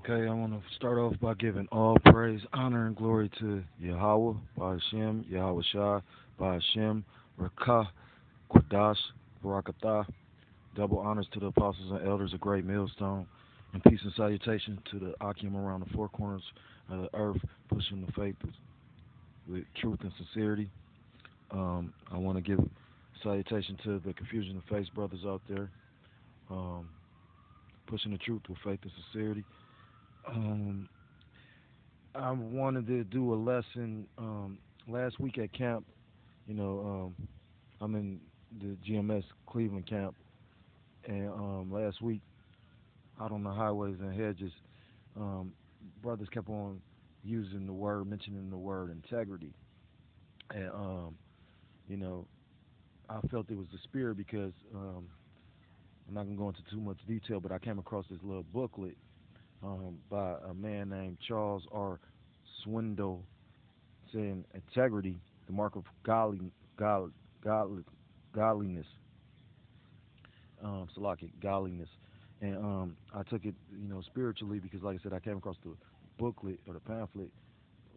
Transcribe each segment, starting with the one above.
Okay, I want to start off by giving all praise, honor, and glory to Yahawah, by Hashem, Yahawashai, by Hashem, Rakah, Quadash, Barakatah. Double honors to the apostles and elders of Great Millstone, and peace and salutation to the Akim around the four corners of the earth, pushing the faith with truth and sincerity. I want to give salutation to the Confusion of Faith brothers out there, um, pushing the truth with faith and sincerity. Um, I wanted to do a lesson last week at camp. You know, I'm in the GMS Cleveland camp, and last week out on the highways and hedges, um, brothers kept on using the word, mentioning the word integrity, and you know, I felt it was the spirit because I'm not gonna go into too much detail, but I came across this little booklet by a man named Charles R. Swindoll saying integrity, the mark of godly, godliness, Salaki, godliness. And I took it, spiritually because, like I said, I came across the booklet or the pamphlet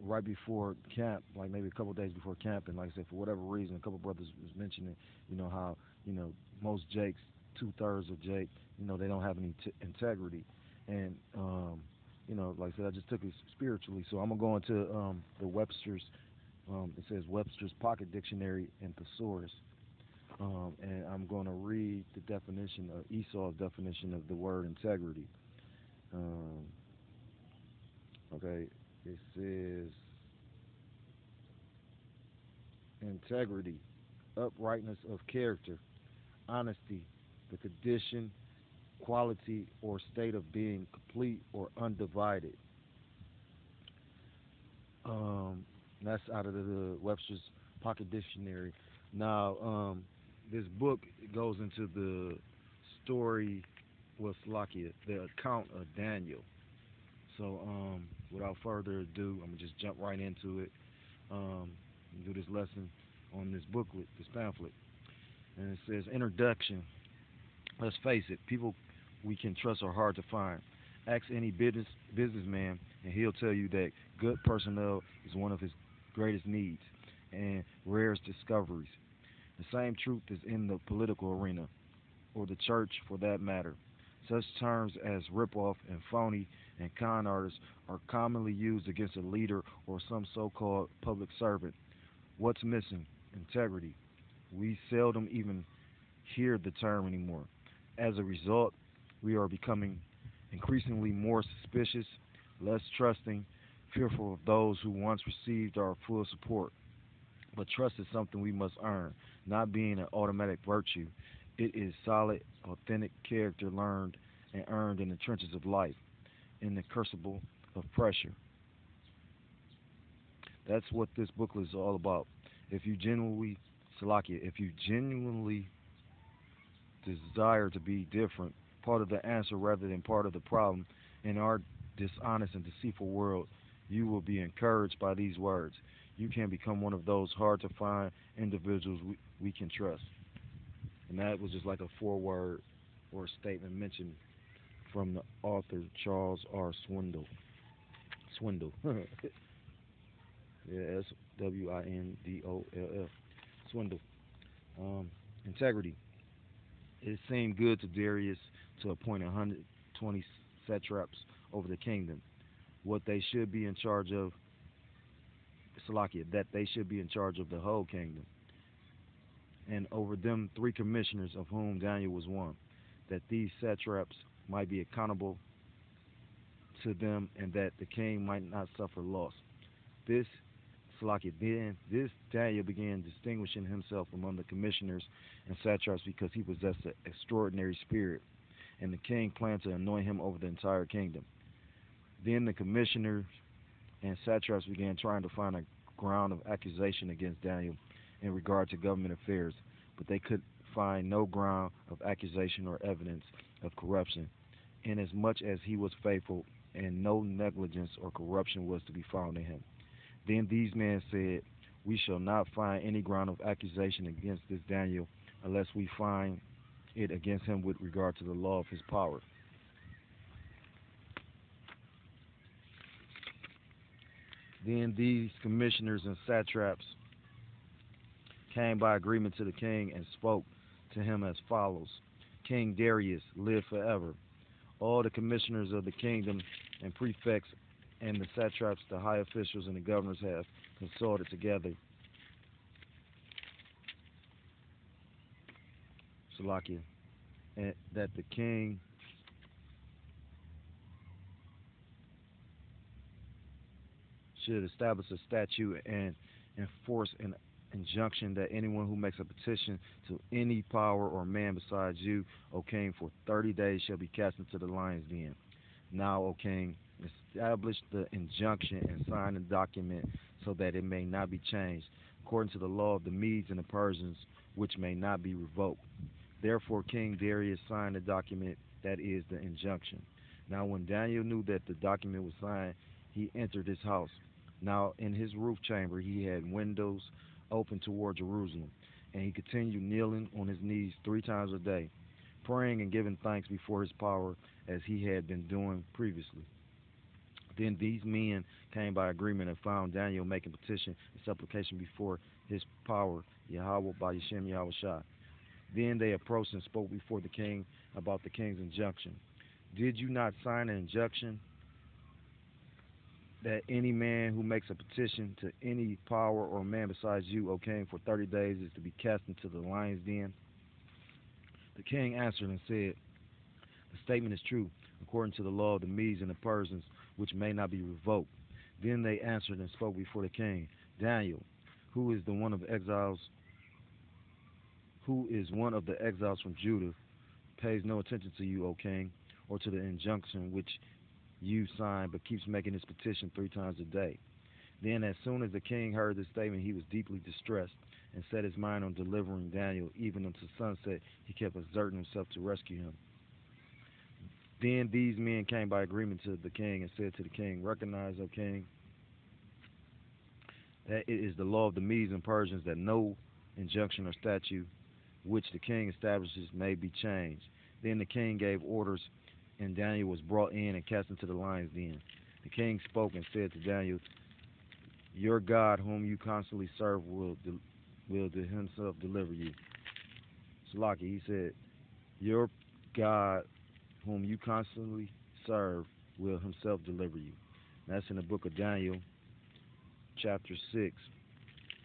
right before camp, like maybe a couple of days before camp, and like I said, for whatever reason, a couple of brothers was mentioning, how, most Jakes, 2/3 of Jake, they don't have any integrity, and like I said, I just took it spiritually. So I'm gonna go into the Webster's. It says Webster's Pocket Dictionary and Thesaurus, and I'm going to read the definition of Esau's definition of the word integrity. Um, okay, it says integrity, uprightness of character, honesty, the condition, quality, or state of being complete or undivided. Um, that's out of the Webster's Pocket Dictionary. Now, this book goes into the story with Slakia, the account of Daniel. So, without further ado, I'm gonna just jump right into it. And do this lesson on this booklet, this pamphlet, and it says introduction. Let's face it, people we can trust are hard to find. Ask any businessman, and he'll tell you that good personnel is one of his greatest needs and rarest discoveries. The same truth is in the political arena, or the church for that matter. Such terms as ripoff and phony and con artists are commonly used against a leader or some so called public servant. What's missing? Integrity. We seldom even hear the term anymore. As a result, we are becoming increasingly more suspicious, less trusting, fearful of those who once received our full support. But trust is something we must earn, not being an automatic virtue. It is solid, authentic character learned and earned in the trenches of life, in the crucible of pressure. That's what this booklet is all about. If you genuinely, Salakia, if you genuinely desire to be different, part of the answer rather than part of the problem in our dishonest and deceitful world, you will be encouraged by these words. You can become one of those hard to find individuals we can trust. And that was just like a foreword or a statement mentioned from the author Charles R. Swindle. Swindle. Yeah, Swindle. Swindle. Integrity. It seemed good to Darius to appoint 120 satraps over the kingdom. What they should be in charge of, Salakia, that they should be in charge of the whole kingdom. And over them three commissioners, of whom Daniel was one, that these satraps might be accountable to them and that the king might not suffer loss. This Salakia, then this Daniel began distinguishing himself among the commissioners and satraps because he possessed an extraordinary spirit, and the king planned to anoint him over the entire kingdom. Then the commissioners and satraps began trying to find a ground of accusation against Daniel in regard to government affairs, but they could find no ground of accusation or evidence of corruption, inasmuch as he was faithful and no negligence or corruption was to be found in him. Then these men said, we shall not find any ground of accusation against this Daniel unless we find it against him with regard to the law of his power. Then these commissioners and satraps came by agreement to the king and spoke to him as follows: King Darius, live forever. All the commissioners of the kingdom and prefects and the satraps, the high officials and the governors have consulted together, Salakia, and that the king should establish a statute and enforce an injunction that anyone who makes a petition to any power or man besides you, O king, for 30 days shall be cast into the lion's den. Now, O king, establish the injunction and sign the document so that it may not be changed, according to the law of the Medes and the Persians, which may not be revoked. Therefore, King Darius signed the document, that is, the injunction. Now, when Daniel knew that the document was signed, he entered his house. Now, in his roof chamber, he had windows open toward Jerusalem, and he continued kneeling on his knees 3 times a day, praying and giving thanks before his power as he had been doing previously. Then these men came by agreement and found Daniel making petition and supplication before his power, Yahweh by Yashem Yahawashi. Then they approached and spoke before the king about the king's injunction. Did you not sign an injunction that any man who makes a petition to any power or man besides you, O king, for 30 days is to be cast into the lion's den? The king answered and said, the statement is true, according to the law of the Medes and the Persians, which may not be revoked. Then they answered and spoke before the king. Daniel, who is the one of the exiles, who is one of the exiles from Judah, pays no attention to you, O king, or to the injunction which you signed, but keeps making his petition 3 times a day. Then, as soon as the king heard this statement, he was deeply distressed and set his mind on delivering Daniel. Even until sunset, he kept exerting himself to rescue him. Then these men came by agreement to the king and said to the king, recognize, O king, that it is the law of the Medes and Persians that no injunction or statute which the king establishes may be changed. Then the king gave orders, and Daniel was brought in and cast into the lion's den. The king spoke and said to Daniel, your God, whom you constantly serve, will himself deliver you. Salaki, he said, your God, whom you constantly serve, will himself deliver you. That's in the book of Daniel, chapter 6.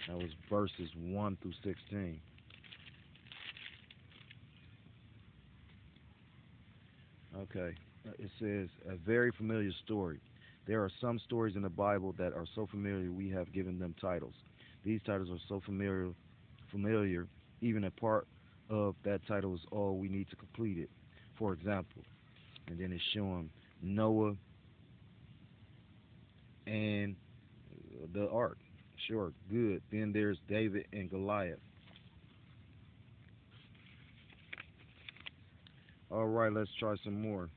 That was verses 1 through 16. Okay. It says, a very familiar story. There are some stories in the Bible that are so familiar we have given them titles. These titles are so familiar, even a part of that title is all we need to complete it. For example, and then it's showing Noah and the ark. Sure, good. Then there's David and Goliath. All right, let's try some more.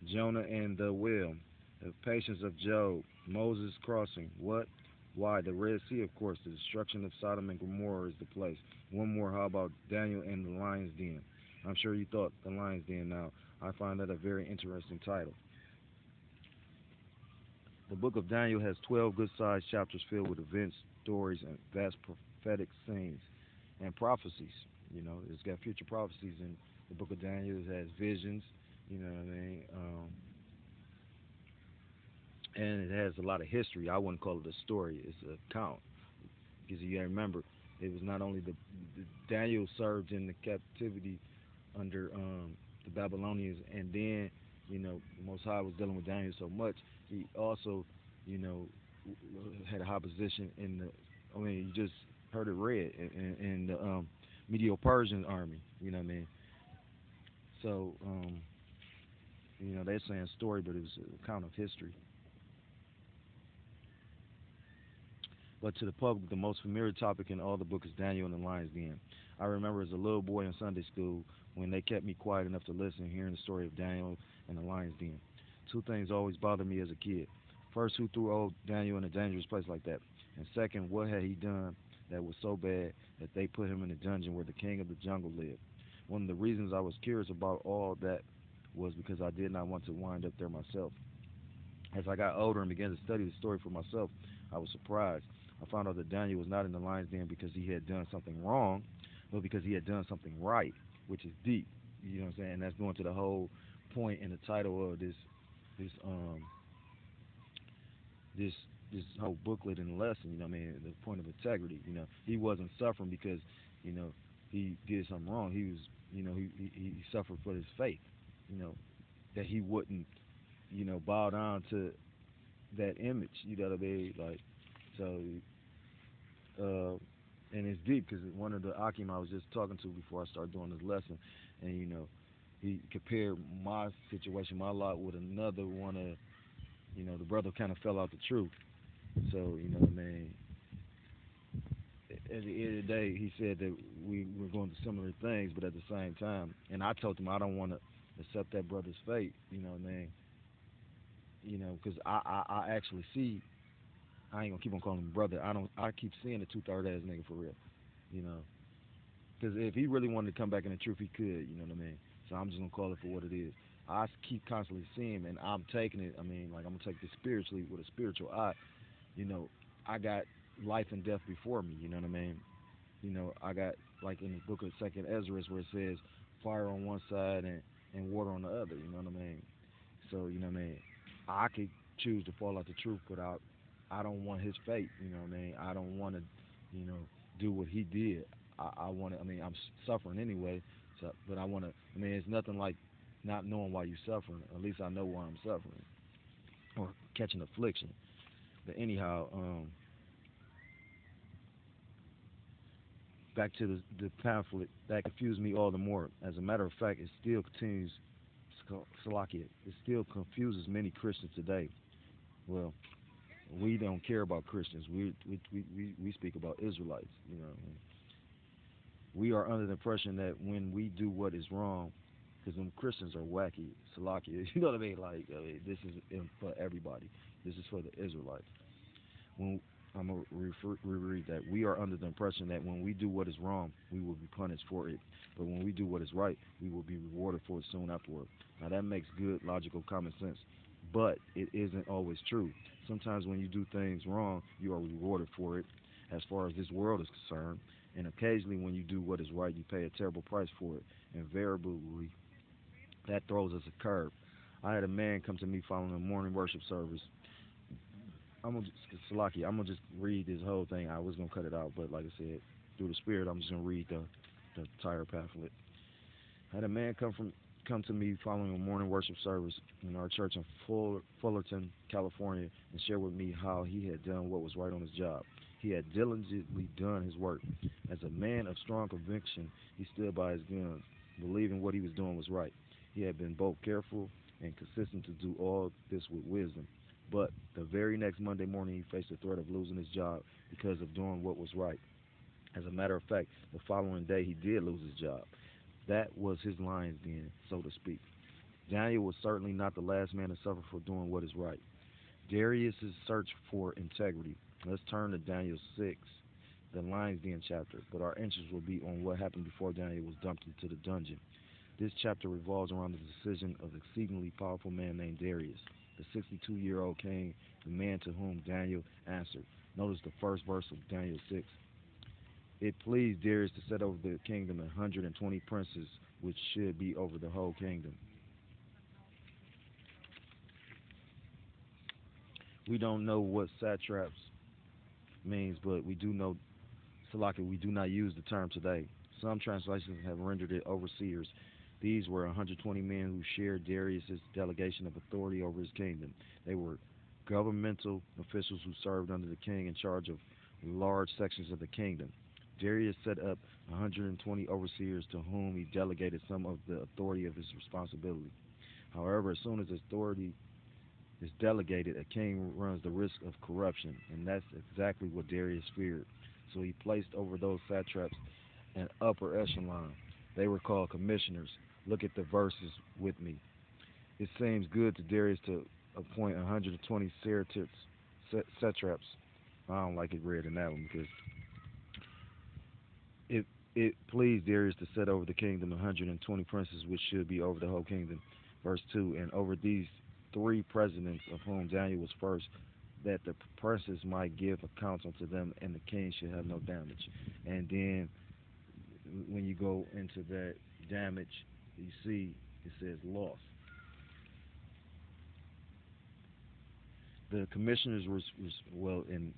Jonah and the whale. The patience of Job. Moses crossing. What? Why? The Red Sea, of course. The destruction of Sodom and Gomorrah is the place. One more. How about Daniel and the lion's den? I'm sure you thought the lion's den. Now, I find that a very interesting title. The book of Daniel has 12 good-sized chapters filled with events, stories, and vast prophetic scenes and prophecies. You know, it's got future prophecies in the book of Daniel. It has visions. You know what I mean? And it has a lot of history. I wouldn't call it a story. It's an account. Because you got to remember, it was not only the Daniel served in the captivity under the Babylonians, and then the Most High was dealing with Daniel so much. He also, you know, had a high position in the. I mean, you just heard it read in the Medo-Persian army. You know what I mean? So, they're saying story, but it was an account of history. But to the public, the most familiar topic in all the book is Daniel and the lion's den. I remember as a little boy in Sunday school when they kept me quiet enough to listen, hearing the story of Daniel and the lion's den. Two things always bothered me as a kid. First, who threw old Daniel in a dangerous place like that? And second, what had he done that was so bad that they put him in a dungeon where the king of the jungle lived? One of the reasons I was curious about all that was because I did not want to wind up there myself. As I got older and began to study the story for myself, I was surprised. I found out that Daniel was not in the lion's den because he had done something wrong, but because he had done something right, which is deep. You know what I'm saying? And that's going to the whole point in the title of this this this whole booklet and lesson. You know what I mean? The point of integrity. You know, he wasn't suffering because you know he did something wrong. He was he suffered for his faith. You know that he wouldn't bow down to that image. You know what I mean? Like so. Uh, and it's deep because one of the Akim I was just talking to before I started doing this lesson, and he compared my situation, my lot, with another one of the brother kind of fell out the truth. So what I mean. At the end of the day, he said that we were going through similar things, but at the same time, and I told him I don't want to accept that brother's fate. You know what I mean? Because I actually see. I ain't gonna keep on calling him brother. I don't. I keep seeing the 2/3 ass nigga for real. You know, because if he really wanted to come back in the truth, he could. You know what I mean? So I'm just gonna call it for what it is. Keep constantly seeing him, and I'm taking it. I mean, like I'm gonna take it spiritually with a spiritual eye. You know, I got life and death before me. You know what I mean? I got like in the book of Second Ezra where it says fire on one side and water on the other. You know what I mean? So what I mean. I could choose to fall out the truth, but I don't want his fate. You know what I mean? I don't want to you know do what he did. I want to. I mean, I'm suffering anyway. So, but I want to. I mean, it's nothing like not knowing why you're suffering. At least I know why I'm suffering or catching affliction. But anyhow, back to the pamphlet that confused me all the more. As a matter of fact, it still continues. Salakia. It still confuses many Christians today. Well, we don't care about Christians. We speak about Israelites. We are under the impression that when we do what is wrong, because them Christians are wacky, Salakia. You know what I mean? Like this is for everybody. This is for the Israelites. When I'm gonna reread that, we are under the impression that when we do what is wrong, we will be punished for it. But when we do what is right, we will be rewarded for it soon afterward. Now that makes good, logical, common sense. But it isn't always true. Sometimes when you do things wrong, you are rewarded for it, as far as this world is concerned. And occasionally, when you do what is right, you pay a terrible price for it. Invariably, that throws us a curve. I had a man come to me following a morning worship service. I'm gonna just, Salaki, I'm gonna just read this whole thing. I was gonna cut it out, but like I said, through the spirit, I'm just gonna read the entire pamphlet. I had a man come to me following a morning worship service in our church in Fullerton, California, and share with me how he had done what was right on his job. He had diligently done his work. As a man of strong conviction, he stood by his guns, believing what he was doing was right. He had been both careful and consistent to do all this with wisdom. But the very next Monday morning, he faced the threat of losing his job because of doing what was right. As a matter of fact, the following day, he did lose his job. That was his lion's den, so to speak. Daniel was certainly not the last man to suffer for doing what is right. Darius's search for integrity. Let's turn to Daniel 6, the lion's den chapter, but our interest will be on what happened before Daniel was dumped into the dungeon. This chapter revolves around the decision of an exceedingly powerful man named Darius, the 62-year-old king, the man to whom Daniel answered. Notice the first verse of Daniel 6. It pleased Darius to set over the kingdom 120 princes, which should be over the whole kingdom. We don't know what satraps means, but we do know, Salaka, we do not use the term today. Some translations have rendered it overseers. These were 120 men who shared Darius's delegation of authority over his kingdom. They were governmental officials who served under the king in charge of large sections of the kingdom. Darius set up 120 overseers to whom he delegated some of the authority of his responsibility. However, as soon as authority is delegated, a king runs the risk of corruption, and that's exactly what Darius feared. So he placed over those satraps an upper echelon. They were called commissioners. Look at the verses with me. It seems good to Darius to appoint 120 satraps. I don't like it read in that one because it it pleased Darius to set over the kingdom 120 princes, which should be over the whole kingdom. Verse 2, and over these three presidents, of whom Daniel was first, that the princes might give accounts unto them, and the king should have no damage. And then when you go into that damage, you see it says loss. The commissioners was well, in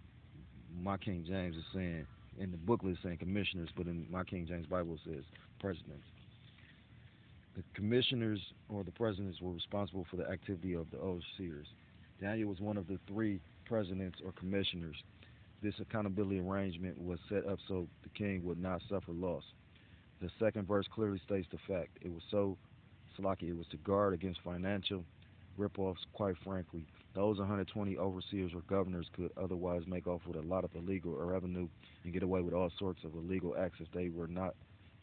my King James is saying, in the booklet it's saying commissioners, but in my King James Bible it says presidents. The commissioners or the presidents were responsible for the activity of the overseers. Daniel was one of the three presidents or commissioners. This accountability arrangement was set up so the king would not suffer loss. The second verse clearly states the fact. It was so, Salaki, it was to guard against financial rip-offs. Quite frankly, those 120 overseers or governors could otherwise make off with a lot of illegal revenue and get away with all sorts of illegal acts if they were not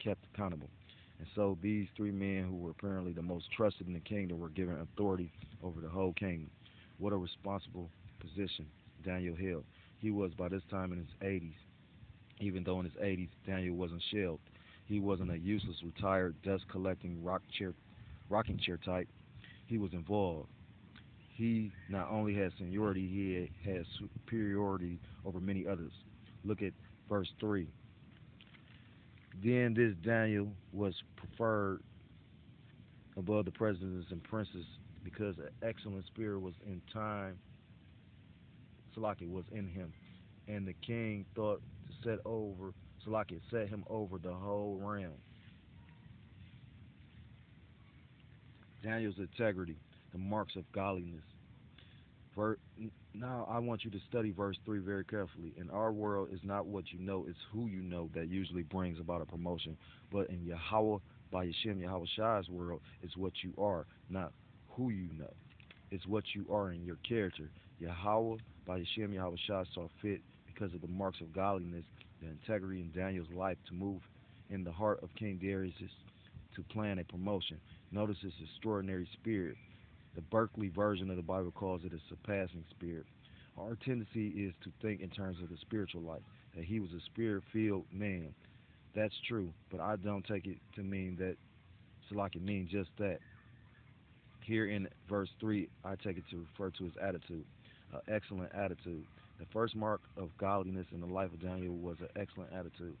kept accountable. And so these three men, who were apparently the most trusted in the kingdom, were given authority over the whole kingdom. What a responsible position Daniel held. He was by this time in his 80s. Even though in his 80s Daniel wasn't shelved, he wasn't a useless, retired, dust-collecting rocking chair type. He was involved. He not only had seniority, he had superiority over many others. Look at verse 3. Then this Daniel was preferred above the presidents and princes because an excellent spirit was in time, Salaki, was in him. And the king thought to set him over the whole realm. Daniel's integrity, the marks of godliness. Ver- Now I want you to study verse 3 very carefully. In our world, it's not what you know, it's who you know that usually brings about a promotion. But in Yahawah, by Yashem, Yahawashi's world, it's what you are, not who you know. It's what you are in your character. Yahawah, by Yashem, Yahawashi saw fit, because of the marks of godliness, the integrity in Daniel's life, to move in the heart of King Darius to plan a promotion. Notice this extraordinary spirit. The Berkeley version of the Bible calls it a surpassing spirit. Our tendency is to think in terms of the spiritual life, that he was a spirit-filled man. That's true, but I don't take it to mean that, Salaki, mean just that. Here in verse 3, I take it to refer to his attitude, an excellent attitude. The first mark of godliness in the life of Daniel was an excellent attitude.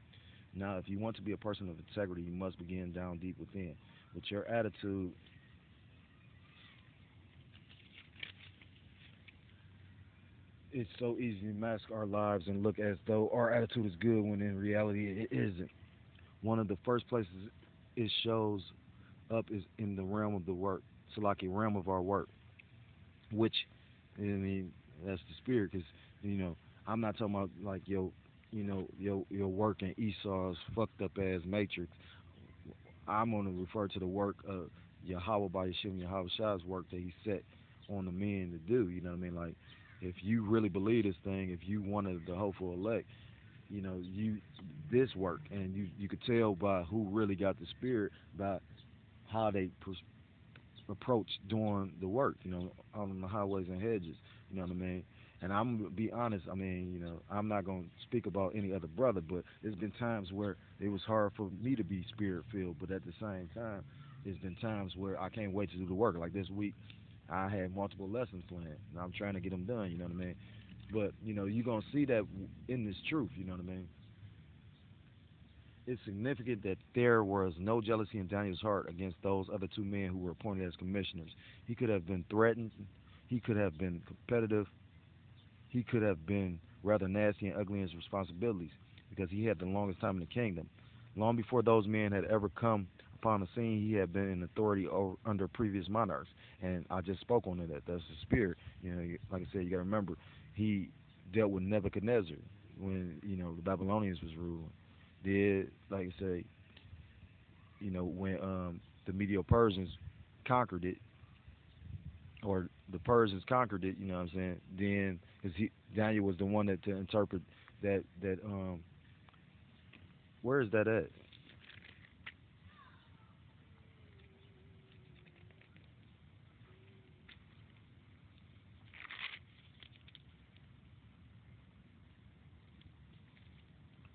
Now, if you want to be a person of integrity, you must begin down deep within. With your attitude, it's so easy to mask our lives and look as though our attitude is good when in reality it isn't. One of the first places it shows up is in the realm of the work, Salaki, realm of our work, which, I mean, that's the spirit, because, I'm not talking about like your work in Esau's fucked up ass matrix. I'm going to refer to the work of Yahawah by Yashim Yahawashi's work that he set on the men to do. You know what I mean? Like, if you really believe this thing, if you wanted the hopeful elect, you this work, and you could tell by who really got the spirit by how they approach doing the work. On the highways and hedges. You know what I mean? And I'm gonna be honest. I mean, I'm not gonna speak about any other brother, but there's been times where it was hard for me to be spirit filled, but at the same time, there's been times where I can't wait to do the work. Like this week, I had multiple lessons planned, and I'm trying to get them done. You know what I mean? But you're gonna see that in this truth. You know what I mean? It's significant that there was no jealousy in Daniel's heart against those other two men who were appointed as commissioners. He could have been threatened. He could have been competitive. He could have been rather nasty and ugly in his responsibilities, because he had the longest time in the kingdom. Long before those men had ever come upon the scene, he had been in authority under previous monarchs. And I just spoke on it. That's the spirit. Like I said, you got to remember, he dealt with Nebuchadnezzar when the Babylonians was ruling. Did, like I say, when the Medo-Persians conquered it, or the Persians conquered it, you know what I'm saying? Then, because Daniel was the one that to interpret that where is that at?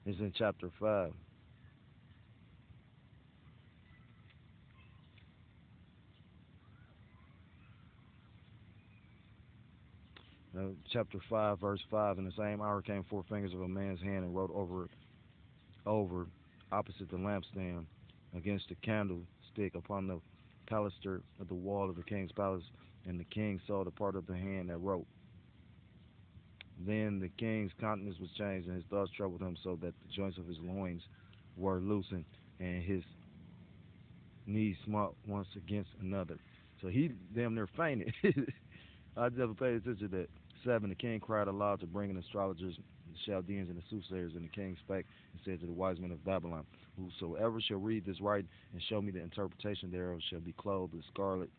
It's in chapter 5. chapter 5, verse 5. In the same hour came four fingers of a man's hand and wrote over opposite the lampstand against the candlestick upon the baluster of the wall of the king's palace. And the king saw the part of the hand that wrote. Then the king's countenance was changed, and his thoughts troubled him, so that the joints of his loins were loosened, and his knees smote once against another. So he damn near fainted. I never paid attention to that. 7. The king cried aloud to bring in astrologers, the Chaldeans, and the soothsayers. And the king spake and said to the wise men of Babylon, whosoever shall read this writing and show me the interpretation thereof shall be clothed with scarlet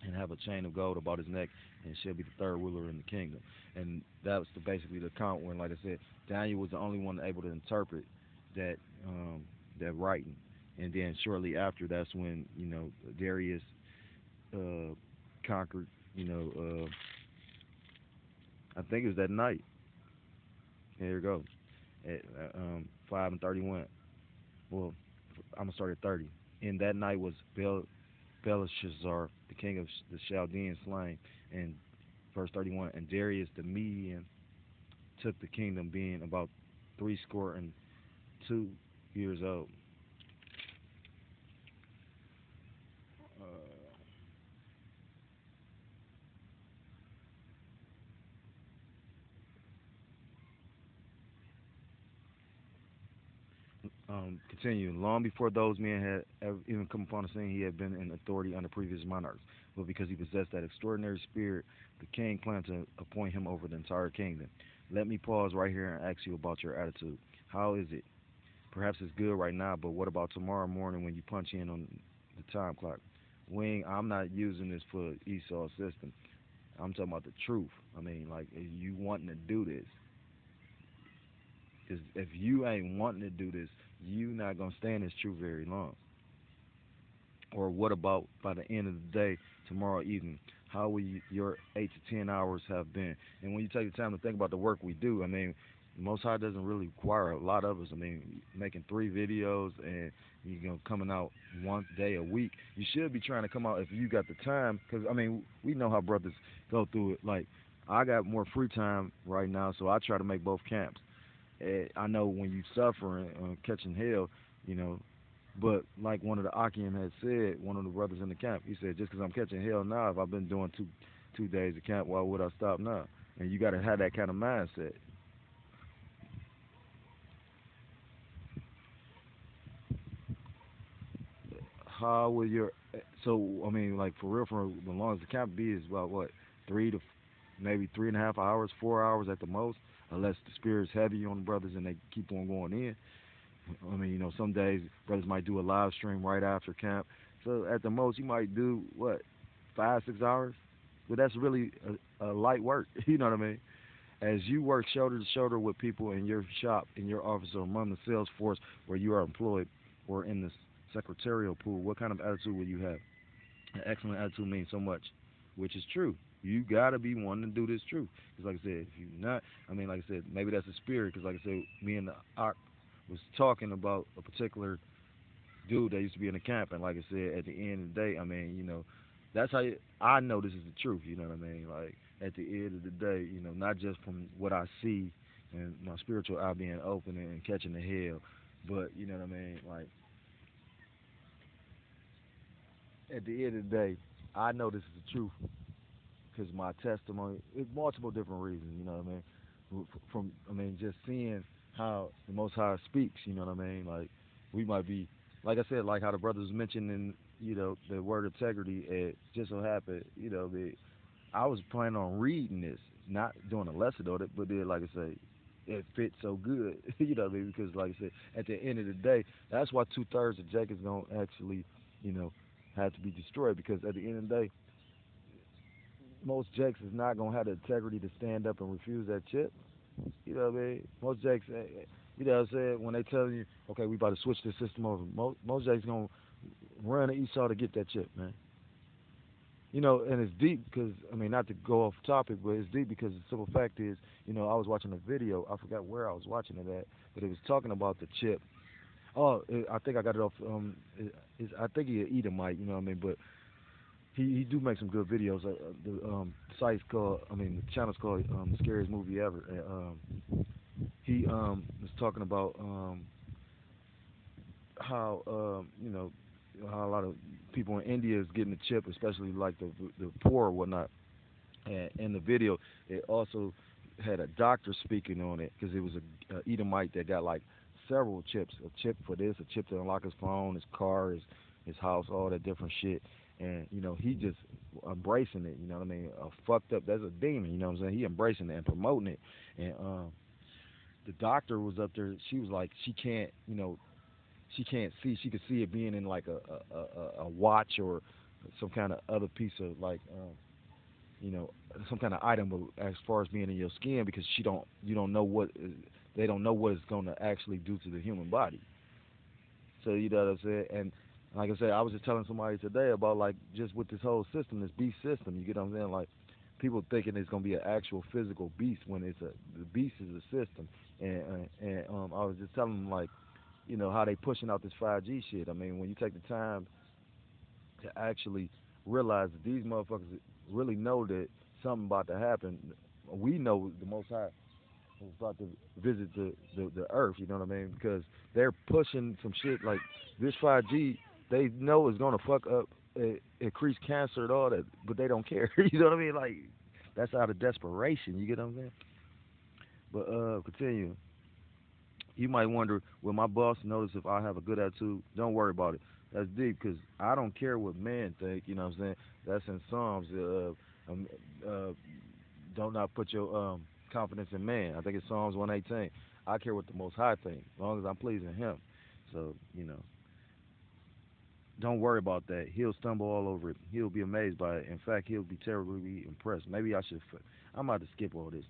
and have a chain of gold about his neck, and shall be the third ruler in the kingdom. And that was basically the account when, like I said, Daniel was the only one able to interpret that that writing. And then shortly after, that's when Darius conquered. I think it was that night. Here we go. At 5:31. Well, I'm gonna start at 30. And that night was Belshazzar, the king of the Chaldeans, slain. And verse 31. And Darius the Median took the kingdom, being about 62 years old. Continue. Long before those men had even come upon the scene, he had been in authority under previous monarchs. But because he possessed that extraordinary spirit, the king planned to appoint him over the entire kingdom. Let me pause right here and ask you about your attitude. How is it? Perhaps it's good right now, but what about tomorrow morning when you punch in on the time clock? Wing, I'm not using this for Esau's system. I'm talking about the truth. I mean, like, if you wanting to do this, because if you ain't wanting to do this, you not gonna stay in this truth very long. Or what about by the end of the day, tomorrow evening? How will your 8 to 10 hours have been? And when you take the time to think about the work we do, I mean, Most High doesn't really require a lot of us. I mean, making 3 videos and coming out one day a week. You should be trying to come out if you got the time, because I mean, we know how brothers go through it. Like, I got more free time right now, so I try to make both camps. I know when you suffering catching hell, you know, but like one of the Akim had said, one of the brothers in the camp, he said, just because I'm catching hell now, if I've been doing two days of camp, why would I stop now? And you got to have that kind of mindset. How will your so I mean, like, for real, for the longest the camp be is about what, maybe 3.5 hours, 4 hours at the most, unless the spirit's heavy on the brothers and they keep on going in. I mean, some days brothers might do a live stream right after camp. So at the most, you might do what, 5, 6 hours, but that's really a light work. You know what I mean? As you work shoulder to shoulder with people in your shop, in your office, or among the sales force where you are employed, or in the secretarial pool, what kind of attitude will you have? An excellent attitude means so much, which is true. You gotta be wanting to do this true. Because like I said, if you're not, I mean, like I said, maybe that's a spirit. Because like I said, me and the Ak was talking about a particular dude that used to be in the camp, and like I said, at the end of the day, I mean, that's how I know this is the truth. You know what I mean? Like, at the end of the day, not just from what I see and my spiritual eye being open and catching the hell, but you know what I mean? Like, at the end of the day, I know this is the truth because my testimony, it's multiple different reasons. You know what I mean? From, I mean, just seeing how the Most High speaks. You know what I mean? Like, we might be, like I said, like how the brothers mentioned in the word integrity. It just so happened, I was planning on reading this, not doing a lesson on it, but then, like I say, it fits so good. You know what I mean? Because, like I said, at the end of the day, that's why 2/3 of Jacob's gonna actually, you know, have to be destroyed. Because at the end of the day, most Jakes is not gonna have the integrity to stand up and refuse that chip. You know what I mean? Most Jakes, you know what I'm saying, when they tell you, okay, we about to switch the system over, most Jakes gonna run to Esau to get that chip, man. And it's deep because, I mean, not to go off topic, but it's deep because the simple fact is, I was watching a video. I forgot where I was watching it at, but it was talking about the chip. Oh, I think I got it off. I think he an Edomite, you know what I mean? But he do make some good videos. The site's called, I mean, the channel's called the Scariest Movie Ever. And, he was talking about how how a lot of people in India is getting the chip, especially like the poor or whatnot. And in the video, it also had a doctor speaking on it because it was a Edomite that got like several chips, a chip for this, a chip to unlock his phone, his car, his house, all that different shit. And he just embracing it. You know what I mean? Fucked up. That's a demon. You know what I'm saying? He embracing it and promoting it. And the doctor was up there. She was like, she can't, she can't see. She could see it being in like a watch or some kind of other piece of like you know, some kind of item as far as being in your skin because you don't know what they don't know what it's going to actually do to the human body. So you know what I'm saying? And like I said, I was just telling somebody today about like just with this whole system, this beast system. You get what I'm saying? Like people thinking it's going to be an actual physical beast when the beast is a system. And I was just telling them like how they pushing out this 5G shit. I mean, when you take the time to actually realize that these motherfuckers really know that something about to happen. We know the Most High is about to visit the earth. You know what I mean? Because they're pushing some shit like this 5G. They know is gonna fuck up, increase cancer and all that, but they don't care. You know what I mean? Like that's out of desperation. You get what I'm saying? But continue. You might wonder, will my boss notice if I have a good attitude? Don't worry about it. That's deep because I don't care what men think. You know what I'm saying? That's in Psalms. Um, uh, don't not put your confidence in man. I think it's Psalms 118. I care what the Most High thinks, as long as I'm pleasing Him. So don't worry about that. He'll stumble all over it. He'll be amazed by it. In fact, he'll be terribly impressed. Maybe I should. I'm about to skip all this.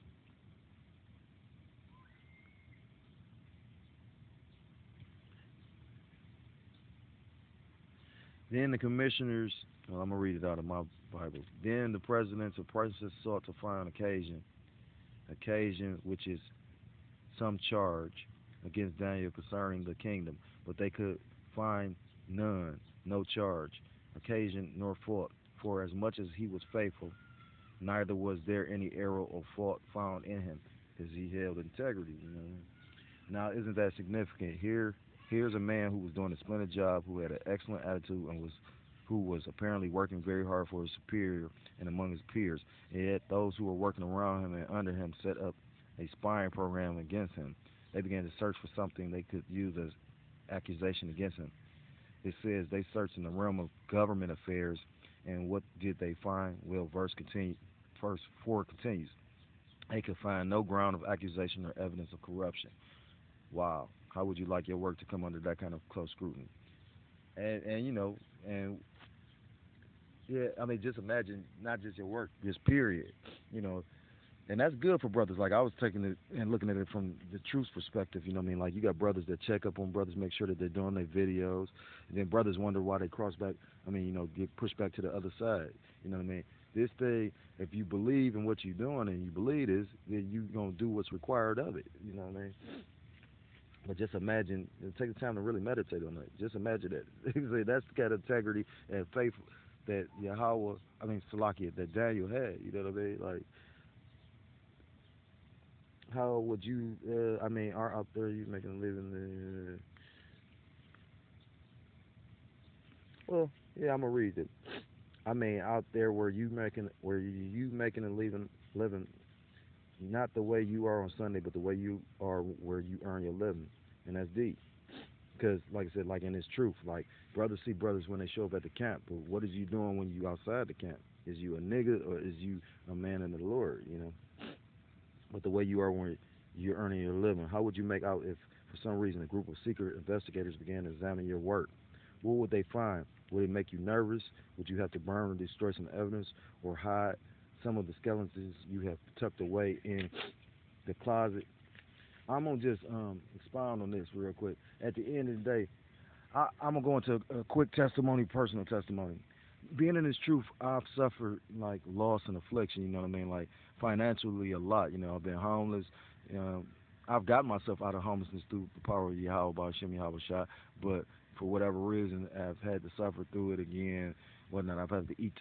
Then the commissioners. Well, I'm gonna read it out of my Bible. Then the presidents of princes sought to find occasion which is some charge against Daniel concerning the kingdom, but they could find none, no charge, occasion nor fault. For as much as he was faithful, neither was there any error or fault found in him, because he held integrity. Now, isn't that significant? Here's a man who was doing a splendid job, who had an excellent attitude, and who was apparently working very hard for his superior and among his peers. And yet, those who were working around him and under him set up a spying program against him. They began to search for something they could use as accusation against him. It says they searched in the realm of government affairs, and what did they find? Well, verse 4 continues. They could find no ground of accusation or evidence of corruption. Wow, how would you like your work to come under that kind of close scrutiny? And and yeah, I mean, just imagine not just your work, just period. You know, and that's good for brothers. Like I was taking it and looking at it from the truth perspective. You know what I mean? Like you got brothers that check up on brothers, make sure that they're doing their videos, and then brothers wonder why they cross back. I mean, get pushed back to the other side. You know what I mean? This thing, if you believe in what you're doing and you believe this, then you gonna do what's required of it. You know what I mean? But just imagine, take the time to really meditate on that. Just imagine that. That's the kind of integrity and faith that Yahweh, I mean Salakia, that Daniel had. You know what I mean? Like, how would you? I mean, are out there you making a living? Well, yeah, I'm gonna read it. I mean, out there where you making a living, not the way you are on Sunday, but the way you are where you earn your living, and that's deep. Because, like I said, like in this truth, like brothers see brothers when they show up at the camp, but what is you doing when you outside the camp? Is you a nigga or is you a man in the Lord? But the way you are when you're earning your living, how would you make out if, for some reason, a group of secret investigators began to examine your work? What would they find? Would it make you nervous? Would you have to burn or destroy some evidence or hide some of the skeletons you have tucked away in the closet? I'm gonna just expound on this real quick. At the end of the day, I'm gonna go into a quick testimony, personal testimony. Being in this truth, I've suffered like loss and affliction. You know what I mean? Like financially, a lot. I've been homeless. Um, I've got myself out of homelessness through the power of YAHAWAH, YAHAWASHI, but for whatever reason, I've had to suffer through it again. whatnot. I've had to eat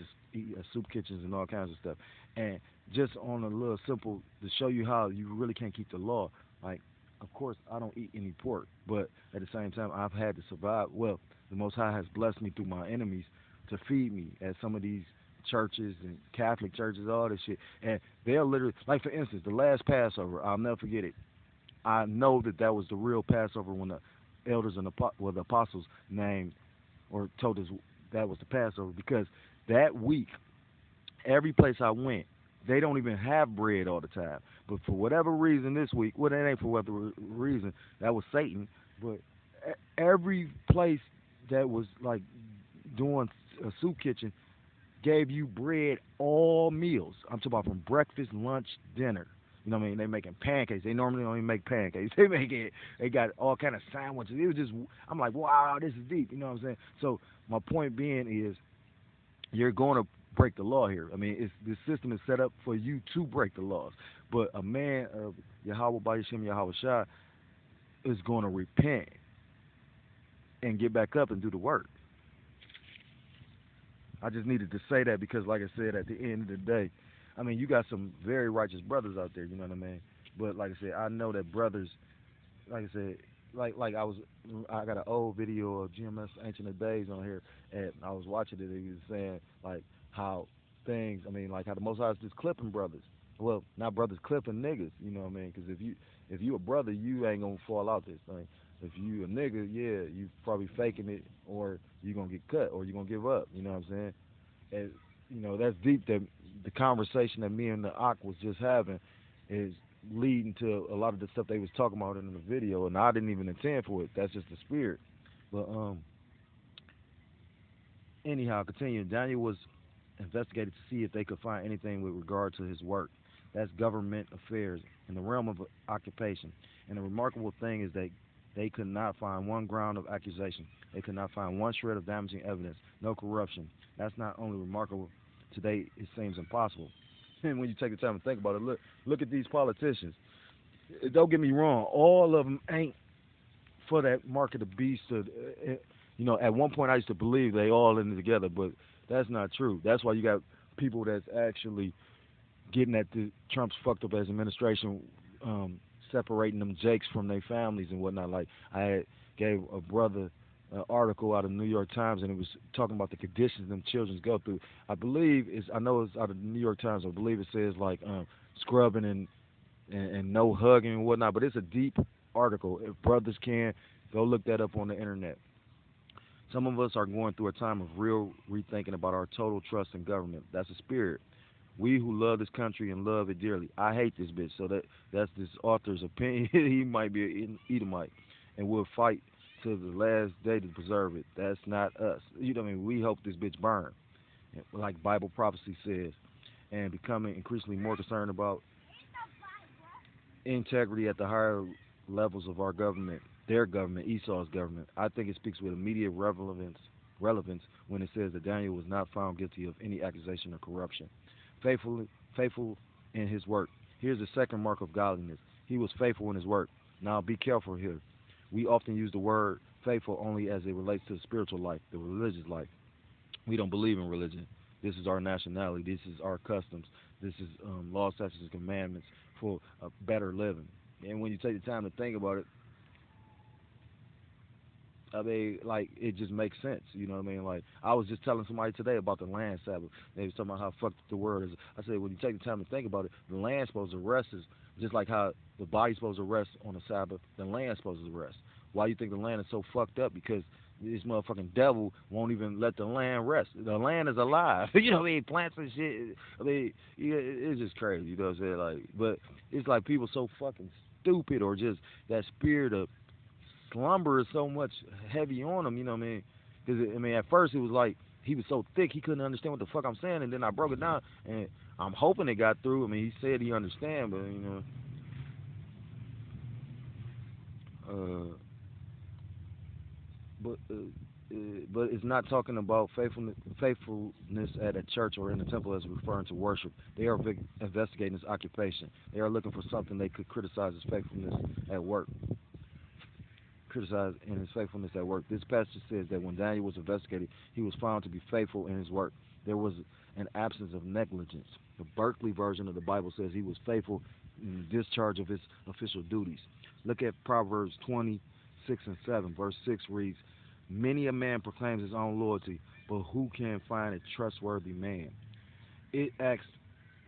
soup kitchens and all kinds of stuff. And just on a little simple to show you how you really can't keep the law. Like, of course, I don't eat any pork, but at the same time, I've had to survive. Well, the Most High has blessed me through my enemies to feed me at some of these churches and Catholic churches, all this shit. And they're literally, like for instance, the last Passover, I'll never forget it. I know that that was the real Passover when the elders and the apostles named or told us that was the Passover because that week, every place I went, they don't even have bread all the time. But for whatever reason this week, well, that ain't for whatever reason, that was Satan. But every place that was like doing a soup kitchen gave you bread all meals. I'm talking about from breakfast, lunch, dinner. You know what I mean? They making pancakes. They normally don't even make pancakes. They make it. They got all kind of sandwiches. It was just. I'm like, wow, this is deep. You know what I'm saying? So my point being is, you're going to break the law here. I mean, the system is set up for you to break the laws. But a man of YAHAWASHI is going to repent and get back up and do the work. I just needed to say that because, like I said, at the end of the day, I mean, you got some very righteous brothers out there, you know what I mean? But like I said, I know that brothers, like I said, I got an old video of GMS Ancient of Days on here, and I was watching it, and he was saying, like, how things, I mean, like how the Most High is just clipping brothers. Well, not brothers clipping niggas, you know what I mean? Because if you a brother, you ain't going to fall out this thing. If you a nigga, yeah, you probably faking it, or you going to get cut, or you going to give up, you know what I'm saying? And, you know, that's deep. That the conversation that me and the Ak was just having is leading to a lot of the stuff they was talking about in the video, and I didn't even intend for it. That's just the spirit. But anyhow, continuing. Daniel was investigated to see if they could find anything with regard to his work. That's government affairs in the realm of occupation. And the remarkable thing is that they could not find one ground of accusation. They could not find one shred of damaging evidence. No corruption. That's not only remarkable. Today it seems impossible. And when you take the time to think about it, look at these politicians. Don't get me wrong, all of them ain't for that mark of the beast. You know, at one point I used to believe they all in it together, but that's not true. That's why you got people that's actually getting at the Trump's fucked up as administration, separating them jakes from their families and whatnot. Like I gave a brother an article out of the New York Times, and it was talking about the conditions them children go through. I know it's out of the New York Times. I believe it says like scrubbing and no hugging and whatnot. But it's a deep article. If brothers can, go look that up on the internet. Some of us are going through a time of real rethinking about our total trust in government. That's a spirit. We who love this country and love it dearly. I hate this bitch, so that's this author's opinion. He might be an Edomite, and we'll fight to the last day to preserve it. That's not us. You know what I mean? We hope this bitch burn, like Bible prophecy says, and becoming increasingly more concerned about integrity at the higher levels of our government, their government, Esau's government. I think it speaks with immediate relevance when it says that Daniel was not found guilty of any accusation of corruption. Faithful in his work. Here's the second mark of godliness. He was faithful in his work. Now be careful here. We often use the word faithful only as it relates to the spiritual life, the religious life. We don't believe in religion. This is our nationality. This is our customs. This is law, statutes, and commandments for a better living. And when you take the time to think about it, I mean, like, it just makes sense. You know what I mean? Like, I was just telling somebody today about the land Sabbath. They was talking about how fucked the world is. I said, when you take the time to think about it, the land's supposed to rest is just like how the body's supposed to rest on the Sabbath, the land's supposed to rest. Why you think the land is so fucked up? Because this motherfucking devil won't even let the land rest. The land is alive. You know what I mean? Plants and shit. I mean, it's just crazy. You know what I'm saying? Like, but it's like people so fucking stupid, or just that spirit of slumber is so much heavy on him, you know what I mean? Because, I mean, at first it was like he was so thick he couldn't understand what the fuck I'm saying, and then I broke it down, and I'm hoping it got through. I mean, he said he understand, but, you know, but it's not talking about faithfulness at a church or in the temple as referring to worship. They are investigating his occupation. They are looking for something they could criticize his faithfulness at work. criticized in his faithfulness at work. This passage says that when Daniel was investigated, he was found to be faithful in his work. There was an absence of negligence. The Berkeley version of the Bible says he was faithful in the discharge of his official duties. Look at Proverbs 26 and 7. Verse 6 reads, "Many a man proclaims his own loyalty, but who can find a trustworthy man?" It acts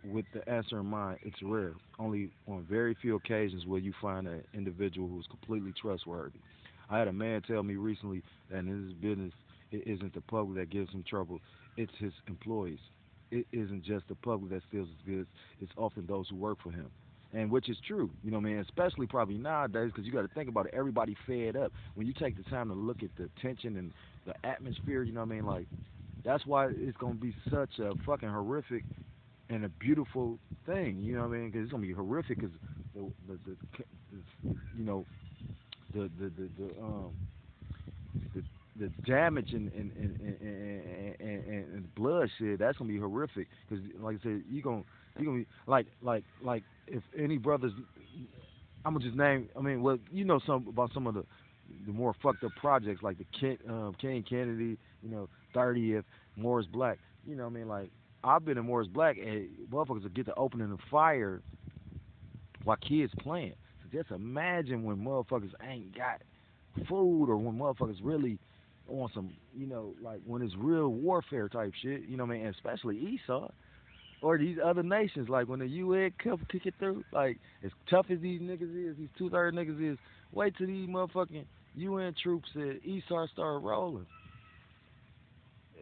with the answer in mind. It's rare. Only on very few occasions will you find an individual who is completely trustworthy. I had a man tell me recently that in his business, it isn't the public that gives him trouble, it's his employees. It isn't just the public that steals his goods, it's often those who work for him. And which is true, you know what I mean? Especially probably nowadays, because you got to think about it. Everybody fed up. When you take the time to look at the tension and the atmosphere, you know what I mean? Like, that's why it's going to be such a fucking horrific and a beautiful thing, you know what I mean? Because it's gonna be horrific, because the you know the the damage and bloodshed, that's gonna be horrific. Because like I said, you gonna be like if any brothers, I'm gonna just name. I mean, well, you know some about some of the more fucked up projects like the King Kennedy, 30th, Morris Black. You know what I mean? Like, I've been in Morris Black, and motherfuckers will get to opening the fire while kids playing. So just imagine when motherfuckers ain't got food, or when motherfuckers really on some, like when it's real warfare type shit. You know what I mean? And especially Esau or these other nations, like when the UN come kick it through. Like, as tough as these niggas is, these two-third niggas is, wait till these motherfucking UN troops at Esau start rolling.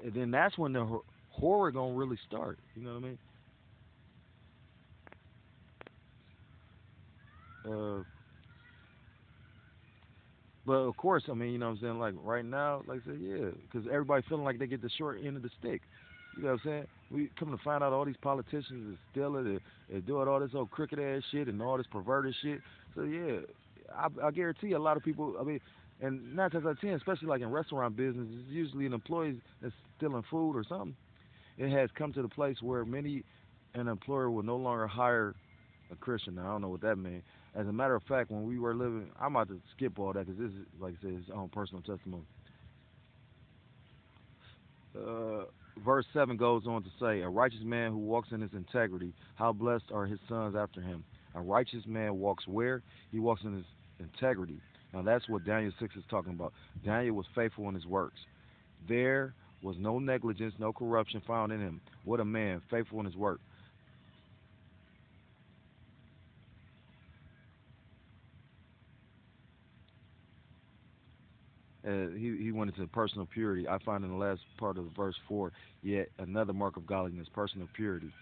And then that's when the horror gonna really start. You know what I mean? Uh, but of course, I mean, you know what I'm saying? Like right now, like I said, yeah, because everybody feeling like they get the short end of the stick. You know what I'm saying? We come to find out all these politicians is stealing and doing all this old crooked ass shit and all this perverted shit. So yeah, I guarantee you a lot of people. I mean, and 9 times out of 10, especially like in restaurant business, it's usually an employee that's stealing food or something. It has come to the place where many an employer will no longer hire a Christian. Now, I don't know what that means. As a matter of fact, when we were living, I'm about to skip all that because this is, like I said, his own personal testimony. Uh, Verse 7 goes on to say, "A righteous man who walks in his integrity, how blessed are his sons after him." A righteous man walks where? He walks in his integrity. Now, that's what Daniel 6 is talking about. Daniel was faithful in his works. There was no negligence, no corruption found in him. What a man, faithful in his work. He went into personal purity. I find in the last part of verse 4, yet another mark of godliness, personal purity.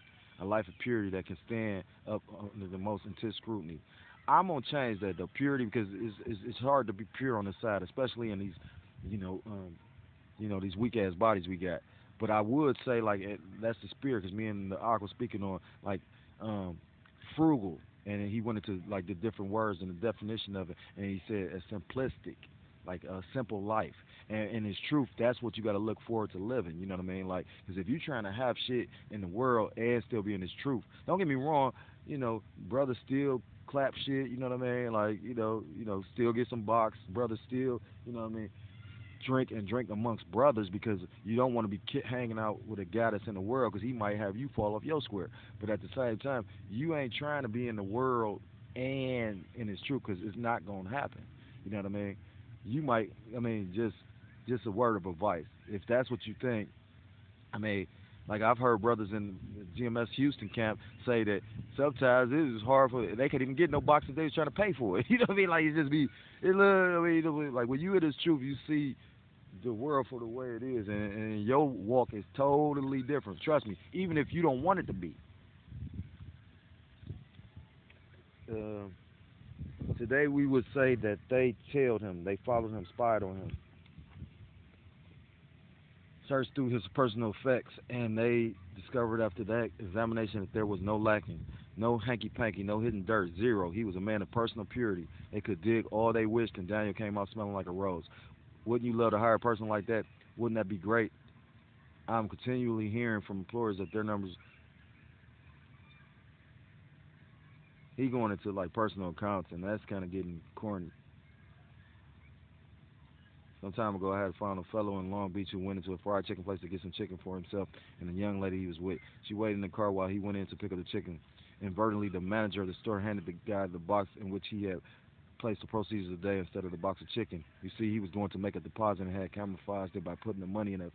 A life of purity that can stand up under the most intense scrutiny. I'm going to change that, though, purity, because it's hard to be pure on this side, especially in these, you know, um, these weak ass bodies we got. But I would say, like, that's the spirit, because me and the Ark was speaking on, like, um, frugal, and he went into like the different words and the definition of it, and he said a simplistic, like a simple life. And in his truth, that's what you got to look forward to living. You know what I mean? Like, because if you're trying to have shit in the world and still be in his truth, don't get me wrong. Brothers still clap shit. You know what I mean? Like, still get some box. Brothers still, you know what I mean? Drink amongst brothers, because you don't want to be hanging out with a guy that's in the world, because he might have you fall off your square. But at the same time, you ain't trying to be in the world and in his truth, because it's not going to happen. You know what I mean? You might, I mean, just a word of advice. If that's what you think, I mean, like I've heard brothers in the GMS Houston camp say that sometimes it is hard for they can't even get no boxing. They was trying to pay for it. You know what I mean? Like it just be, I mean, like when you in this truth, you see the world for the way it is, and your walk is totally different. Trust me, even if you don't want it to be. Uh, Today we would say that they tailed him, they followed him, spied on him, searched through his personal effects, and they discovered after that examination that there was no lacking, no hanky-panky, no hidden dirt, zero. He was a man of personal purity. They could dig all they wished, and Daniel came out smelling like a rose. Wouldn't you love to hire a person like that? Wouldn't that be great? I'm continually hearing from employers that their numbers. He going into like personal accounts, and that's kind of getting corny. Some time ago, I had found a fellow in Long Beach who went into a fried chicken place to get some chicken for himself and the young lady he was with. She waited in the car while he went in to pick up the chicken. Inadvertently, the manager of the store handed the guy the box in which he had placed the proceeds of the day instead of the box of chicken. You see, he was going to make a deposit and had camouflaged it by putting the money in a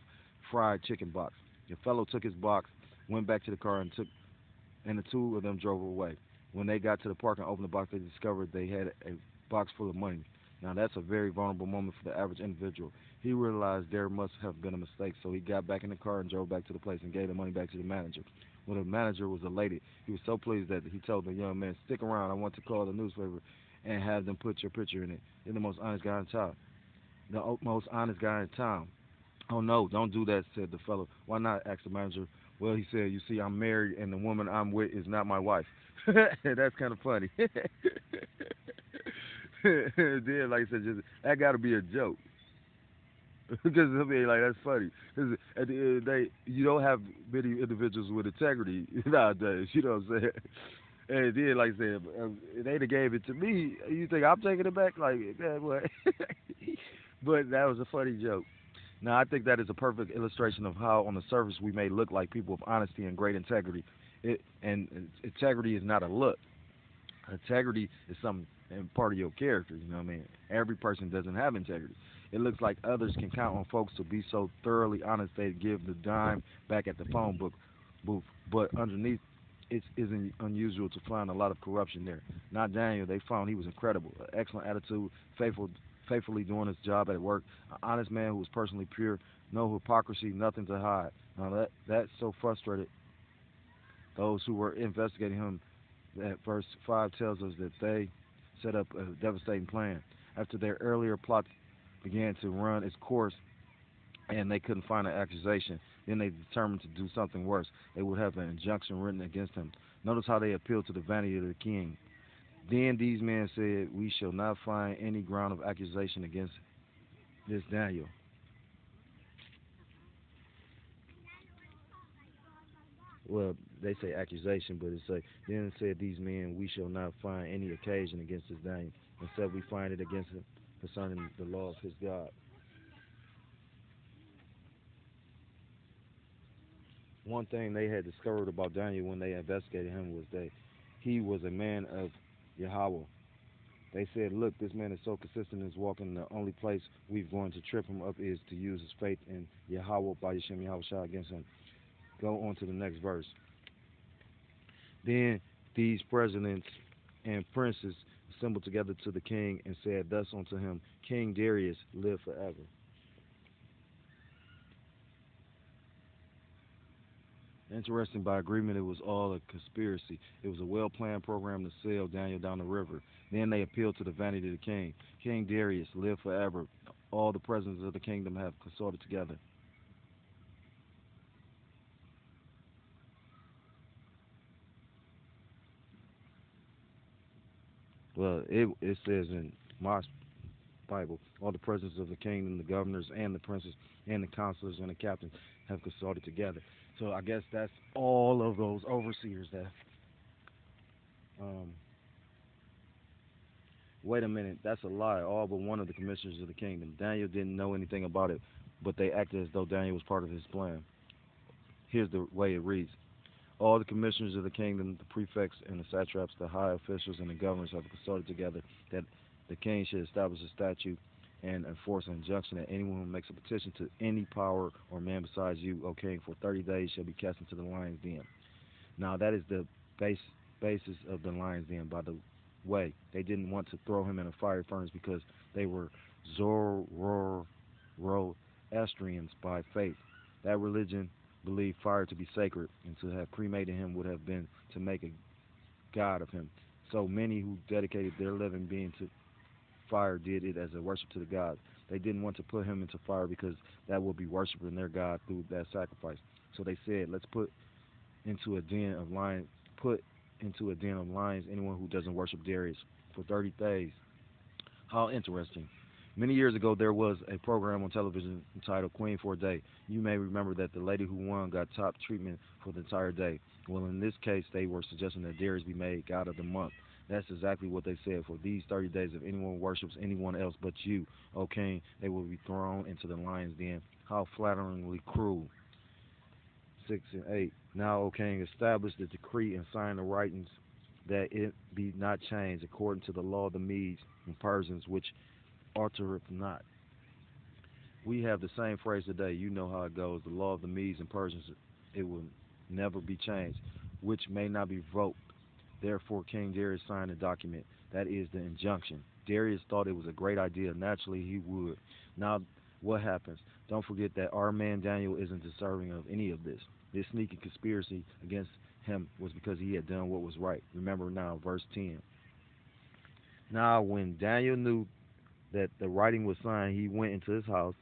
fried chicken box. The fellow took his box, went back to the car, and the two of them drove away. When they got to the park and opened the box, they discovered they had a box full of money. Now that's a very vulnerable moment for the average individual. He realized there must have been a mistake, so he got back in the car and drove back to the place and gave the money back to the manager. When the manager was elated, he was so pleased that he told the young man, "Stick around. I want to call the newspaper and have them put your picture in it. You're the most honest guy in town. Most honest guy in town." "Oh no, don't do that," said the fellow. "Why not?" asked the manager. "Well," he said, "you see, I'm married and the woman I'm with is not my wife." That's kind of funny. Then, like I said, just, that got to be a joke. Because I mean, like that's funny. 'Cause at the end of the day, you don't have many individuals with integrity nowadays. You know what I'm saying? And then, like I said, they done gave it to me. You think I'm taking it back? Like, man, what? But that was a funny joke. Now, I think that is a perfect illustration of how, on the surface, we may look like people of honesty and great integrity. And integrity is not a look. Integrity is some and part of your character. You know what I mean? Every person doesn't have integrity. It looks like others can count on folks to be so thoroughly honest they give the dime back at the phone book booth. But underneath, it isn't unusual to find a lot of corruption there. Not Daniel. They found he was incredible, an excellent attitude, faithfully doing his job at work, an honest man who was personally pure, no hypocrisy, nothing to hide. Now that so frustrated those who were investigating him that verse 5 tells us that they set up a devastating plan. After their earlier plot began to run its course and they couldn't find an accusation, then they determined to do something worse. They would have an injunction written against him. Notice how they appealed to the vanity of the king. Then these men said, "We shall not find any ground of accusation against this Daniel." Well, they say accusation, but it's like, then said these men, "We shall not find any occasion against this Daniel. Instead, we find it against him concerning the law of his God." One thing they had discovered about Daniel when they investigated him was that he was a man of Yahawah. They said, "Look, this man is so consistent in his walking, the only place we're going to trip him up is to use his faith in Yahawah by Yashem Yahushua against him." Go on to the next verse. Then these presidents and princes assembled together to the king and said thus unto him, "King Darius, live forever." Interesting, by agreement, it was all a conspiracy. It was a well planned program to sail Daniel down the river. Then they appealed to the vanity of the king. "King Darius, live forever. All the presidents of the kingdom have consulted together." Well, it says in my Bible, all the presidents of the kingdom, the governors and the princes and the counselors and the captains have consulted together. So I guess that's all of those overseers that. Um, Wait a minute, that's a lie. All but one of the commissioners of the kingdom. Daniel didn't know anything about it, but they acted as though Daniel was part of his plan. Here's the way it reads: all the commissioners of the kingdom, the prefects and the satraps, the high officials and the governors have consulted together that the king should establish a statute and enforce an injunction that anyone who makes a petition to any power or man besides you, O king, for 30 days shall be cast into the lion's den. Now that is the base basis of the lion's den. By the way, they didn't want to throw him in a fiery furnace because they were Zoroastrians by faith. That religion believed fire to be sacred, and to have cremated him would have been to make a god of him. So many who dedicated their living being to fire did it as a worship to the gods. They didn't want to put him into fire because that would be worshiping their god through that sacrifice. So they said, "Let's into a den of lions, put into a den of lions anyone who doesn't worship Darius for 30 days." How interesting. Many years ago, there was a program on television entitled Queen for a Day. You may remember that the lady who won got top treatment for the entire day. Well, in this case, they were suggesting that Darius be made God of the Month. That's exactly what they said. For these 30 days, if anyone worships anyone else but you, O king, they will be thrown into the lion's den. How flatteringly cruel. 6 and 8. Now, O king, establish the decree and sign the writings that it be not changed according to the law of the Medes and Persians, which altereth not. We have the same phrase today. You know how it goes. The law of the Medes and Persians, it will never be changed, which may not be revoked. Therefore, King Darius signed the document. That is the injunction. Darius thought it was a great idea. Naturally, he would. Now, what happens? Don't forget that our man Daniel isn't deserving of any of this. This sneaky conspiracy against him was because he had done what was right. Remember now, verse 10. Now, when Daniel knew that the writing was signed, he went into his house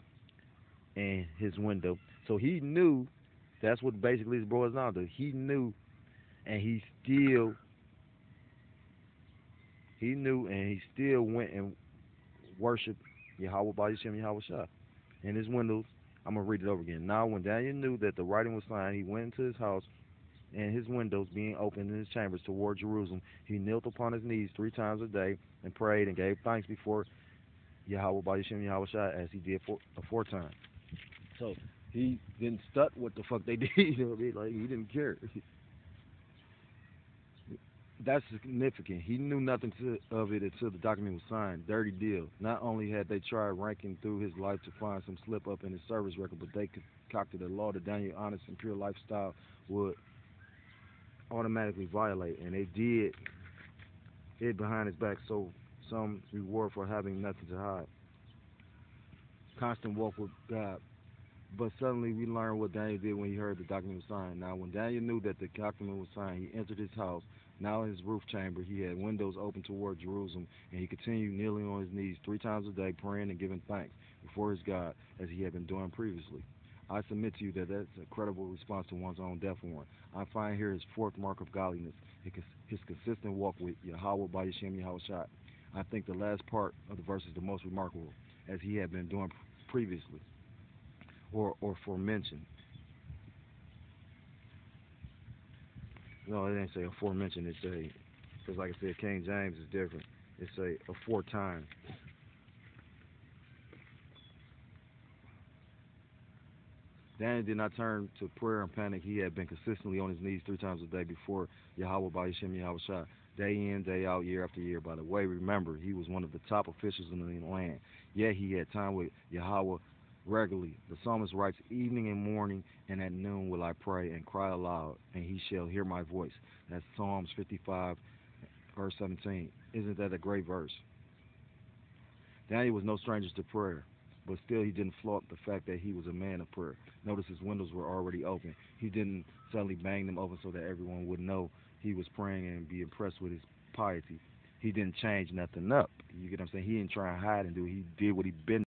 and his window. So he knew. That's what basically it boils down to. He knew, and he still went and worshiped Yahweh by Hashem Yahweh Shah in his windows. I'm gonna read it over again. Now, when Daniel knew that the writing was signed, he went into his house, and his windows being opened in his chambers toward Jerusalem, he knelt upon his knees 3 times a day and prayed and gave thanks before Yahweh by Hashem Yahweh Shah as he did aforetime. So he didn't stut what the fuck they did. You know what I mean? Like, he didn't care. That's significant. He knew nothing of it until the document was signed. Dirty deal. Not only had they tried ranking through his life to find some slip up in his service record, but they concocted a law that Daniel's honest and pure lifestyle would automatically violate, and they did it behind his back. So some reward for having nothing to hide. Constant walk with God. But suddenly we learn what Daniel did when he heard the document was signed. Now, when Daniel knew that the document was signed, he entered his house. Now in his roof chamber, he had windows open toward Jerusalem, and he continued kneeling on his knees 3 times a day, praying and giving thanks before his God, as he had been doing previously. I submit to you that that's a credible response to one's own death warrant. I find here his fourth mark of godliness, his consistent walk with Yahweh by Yashem Yahweh Shai. I think the last part of the verse is the most remarkable, as he had been doing previously or aforementioned. No, it ain't say aforementioned. It say, because like I said, King James is different. It say aforetime. Daniel did not turn to prayer and panic. He had been consistently on his knees 3 times a day before Yahweh by Hashem Yahweh Shai, day in, day out, year after year. By the way, remember, he was one of the top officials in the land. Yet he had time with Yahweh regularly. The psalmist writes, evening and morning and at noon will I pray and cry aloud, and he shall hear my voice. That's Psalms 55, verse 17. Isn't that a great verse? Daniel was no stranger to prayer, but still he didn't flaunt the fact that he was a man of prayer. Notice his windows were already open. He didn't suddenly bang them open so that everyone would know he was praying and be impressed with his piety. He didn't change nothing up. You get what I'm saying? He didn't try and hide and do it. He did what he been